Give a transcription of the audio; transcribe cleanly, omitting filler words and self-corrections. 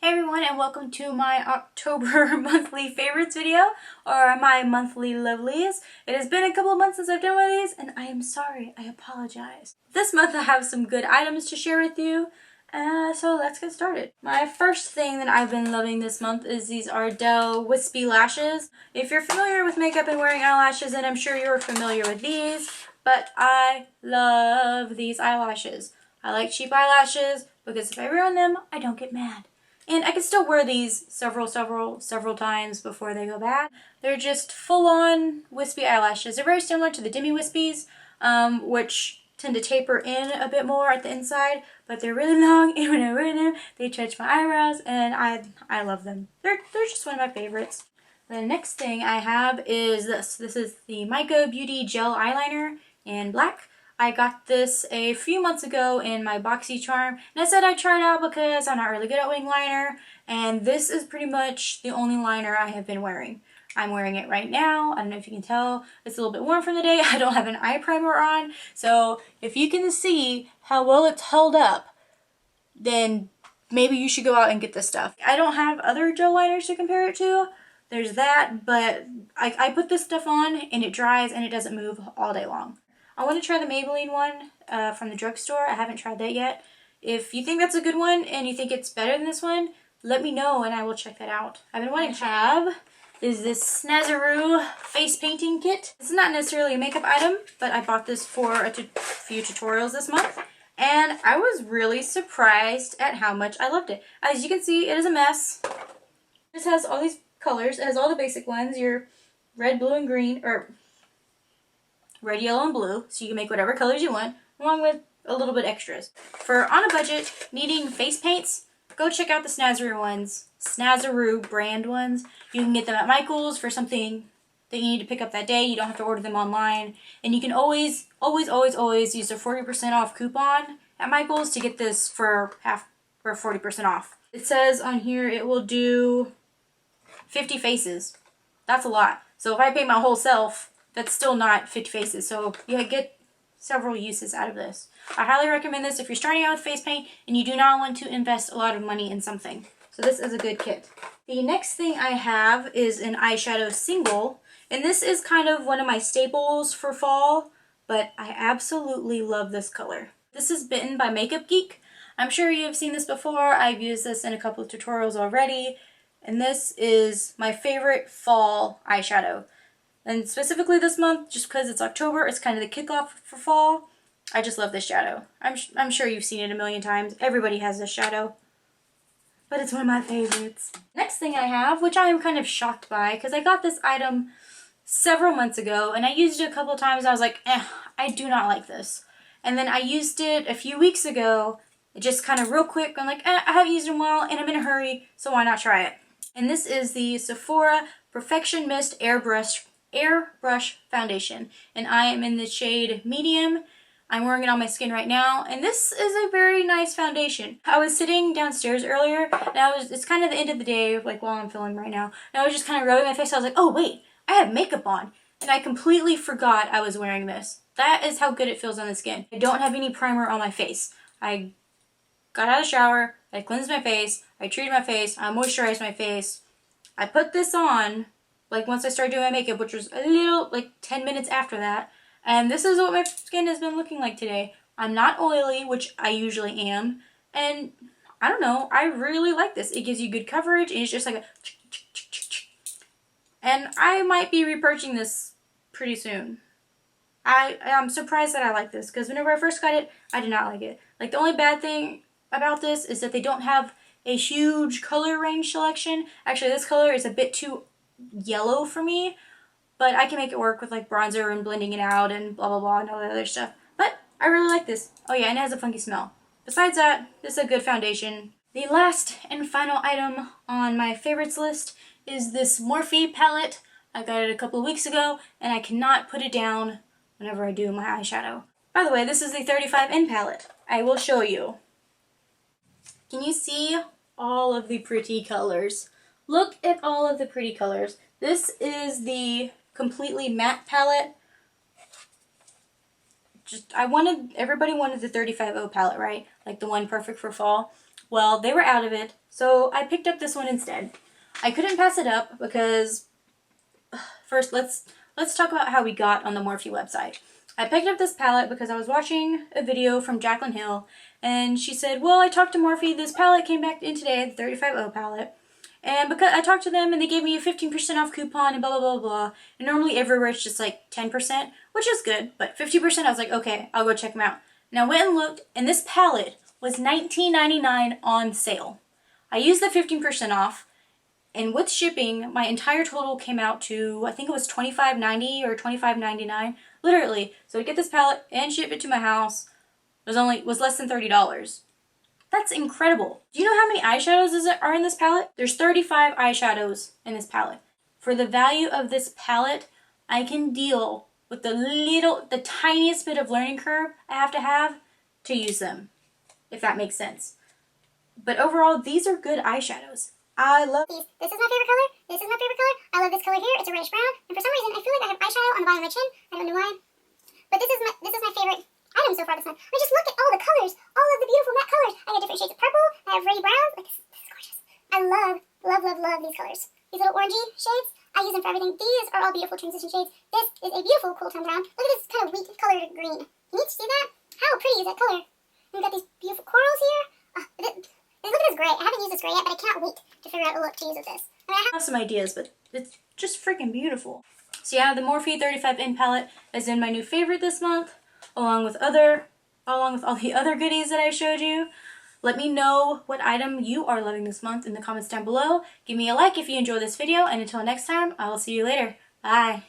Hey everyone, and welcome to my October monthly favorites video, or my monthly lovelies. It has been a couple of months since I've done one of these, and I am sorry, I apologize. This month I have some good items to share with you, so let's get started. My first thing that I've been loving this month is these Ardell wispy lashes. If you're familiar with makeup and wearing eyelashes, then I'm sure you're familiar with these, but I love these eyelashes. I like cheap eyelashes because if I ruin them, I don't get mad. And I can still wear these several times before they go bad. They're just full-on wispy eyelashes. They're very similar to the Demi Wispies, which tend to taper in a bit more at the inside, but they're really long, and when I wear them, they touch my eyebrows, and I love them. They're just one of my favorites. The next thing I have is this. This is the Myco Beauty Gel Eyeliner in black. I got this a few months ago in my BoxyCharm, and I said I'd try it out because I'm not really good at wing liner, and this is pretty much the only liner I have been wearing. I'm wearing it right now. I don't know if you can tell. It's a little bit warm from the day. I don't have an eye primer on, so if you can see how well it's held up, then maybe you should go out and get this stuff. I don't have other gel liners to compare it to. There's that, but I put this stuff on, and it dries, and it doesn't move all day long. I want to try the Maybelline one from the drugstore. I haven't tried that yet. If you think that's a good one and you think it's better than this one, let me know and I will check that out. I've been wanting to have is this Snazaroo face painting kit. This is not necessarily a makeup item, but I bought this for a few tutorials this month, and I was really surprised at how much I loved it. As you can see, it is a mess. This has all these colors. It has all the basic ones, your red, blue, and green, or red, yellow, and blue, so you can make whatever colors you want, along with a little bit extras. For on a budget, needing face paints, go check out the Snazaroo ones. Snazaroo brand ones. You can get them at Michael's for something that you need to pick up that day. You don't have to order them online. And you can always use the 40% off coupon at Michael's to get this for 40% off. It says on here it will do 50 faces. That's a lot. So if I paint my whole self, that's still not 50 faces, so you get several uses out of this. I highly recommend this if you're starting out with face paint and you do not want to invest a lot of money in something. So this is a good kit. The next thing I have is an eyeshadow single, and this is kind of one of my staples for fall, but I absolutely love this color. This is Bitten by Makeup Geek. I'm sure you have seen this before. I've used this in a couple of tutorials already, and this is my favorite fall eyeshadow. And specifically this month, just because it's October, it's kind of the kickoff for fall. I just love this shadow. I'm sure you've seen it a million times. Everybody has this shadow. But it's one of my favorites. Next thing I have, which I am kind of shocked by, because I got this item several months ago, and I used it a couple of times. I was like, I do not like this. And then I used it a few weeks ago, just kind of real quick. I'm like, I haven't used it in a while, and I'm in a hurry, so why not try it? And this is the Sephora Perfection Mist Airbrush foundation, and I am in the shade medium. I'm wearing it on my skin right now, and this is a very nice foundation. I was sitting downstairs earlier, and it's kind of the end of the day, like while I'm filming right now, and I was just kind of rubbing my face. I was like, oh wait, I have makeup on, and I completely forgot I was wearing this. That is how good it feels on the skin. I don't have any primer on my face. I got out of the shower, I cleansed my face, I treated my face, I moisturized my face. I put this on like once I started doing my makeup, which was a little, like 10 minutes after that. And this is what my skin has been looking like today. I'm not oily, which I usually am. And I don't know, I really like this. It gives you good coverage, and it's just like a and I might be repurchasing this pretty soon. I'm surprised that I like this, because whenever I first got it, I did not like it. Like, the only bad thing about this is that they don't have a huge color range selection. Actually, this color is a bit too yellow for me, but I can make it work with like bronzer and blending it out and blah blah blah and all that other stuff. But I really like this. Oh yeah, and it has a funky smell. Besides that, this is a good foundation. The last and final item on my favorites list is this Morphe palette. I got it a couple of weeks ago, and I cannot put it down whenever I do my eyeshadow. By the way, this is the 35N palette. I will show you. Can you see all of the pretty colors? Look at all of the pretty colors. This is the completely matte palette. Everybody wanted the 35O palette, right? Like the one perfect for fall. Well, they were out of it, so I picked up this one instead. I couldn't pass it up because, first, let's talk about how we got on the Morphe website. I picked up this palette because I was watching a video from Jaclyn Hill, and she said, well, I talked to Morphe, this palette came back in today, the 35O palette, and because I talked to them and they gave me a 15% off coupon and blah, blah, blah, blah, and normally everywhere it's just like 10%, which is good, but 50% I was like, okay, I'll go check them out. And I went and looked, and this palette was $19.99 on sale. I used the 15% off, and with shipping, my entire total came out to, I think it was $25.90 or $25.99, literally. So to get this palette and ship it to my house was less than $30. That's incredible. Do you know how many eyeshadows are in this palette? There's 35 eyeshadows in this palette. For the value of this palette, I can deal with the tiniest bit of learning curve I have to use them, if that makes sense. But overall, these are good eyeshadows. I love these. This is my favorite color. This is my favorite color. I love this color here. It's a reddish brown. And for some reason, I feel like I have eyeshadow on the bottom of my chin. I don't know why. But this is my favorite item so far this month. I mean, just look at all the colors. All of the beautiful matte colors. I got different shades of purple. I have reddy browns. Like, this is gorgeous. I love, love, love, love these colors. These little orangey shades. I use them for everything. These are all beautiful transition shades. This is a beautiful cool tone brown. Look at this kind of weak colored green. Can you see that? How pretty is that color? And we've got these beautiful corals here. Look at this gray. I haven't used this gray yet, but I can't wait to figure out a look to use with this. I mean, I have some ideas, but it's just freaking beautiful. So yeah, the Morphe 35N palette is in my new favorite this month, along with all the other goodies that I showed you. Let me know what item you are loving this month in the comments down below. Give me a like if you enjoyed this video, and until next time, I will see you later. Bye.